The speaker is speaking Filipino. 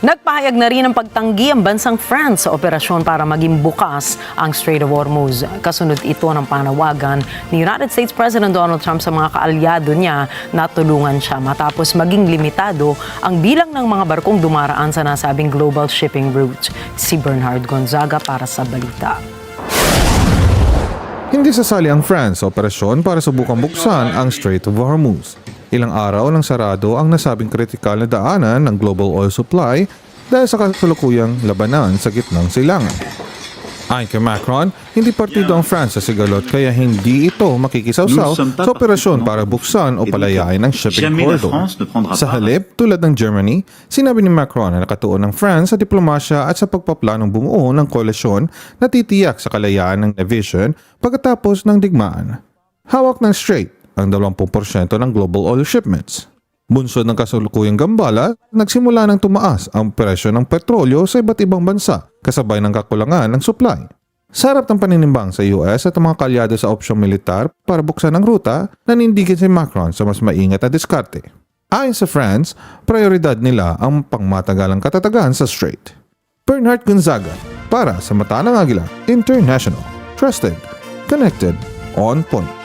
Nagpahayag na rin ng pagtanggi ang bansang France sa operasyon para maging bukas ang Strait of Hormuz. Kasunod ito ng panawagan ni United States President Donald Trump sa mga kaalyado niya na tulungan siya matapos maging limitado ang bilang ng mga barkong dumaraan sa nasabing global shipping route. Si Bernhard Gonzaga para sa balita. Hindi sasali ang France sa operasyon para subukang buksan ang Strait of Hormuz. Ilang araw lang sarado ang nasabing kritikal na daanan ng global oil supply dahil sa kasalukuyang labanan sa gitnang silangan. Ayon kay Macron, hindi partido ang France sa sigalot kaya hindi ito makikisawsaw sa operasyon para buksan o palayain ang shipping corridor. Sa halip, tulad ng Germany, sinabi ni Macron na nakatuon ng France sa diplomasya at sa pagpaplanong bumuo ng koalisyon na titiyak sa kalayaan ng division pagkatapos ng digmaan. Hawak ng Strait ang 20% ng global oil shipments. Bunsod ng kasalukuyang gambala, nagsimula ng tumaas ang presyo ng petrolyo sa iba't ibang bansa kasabay ng kakulangan ng supply. Sa harap ng paninimbang sa US at ang mga kalyado sa opsyong militar para buksan ang ruta, nanindigan si Macron sa mas maingat na diskarte. Ayon sa France, prioridad nila ang pangmatagalang katatagan sa Strait. Bernhard Gonzaga para sa Mata ng Agila International. Trusted, connected, on point.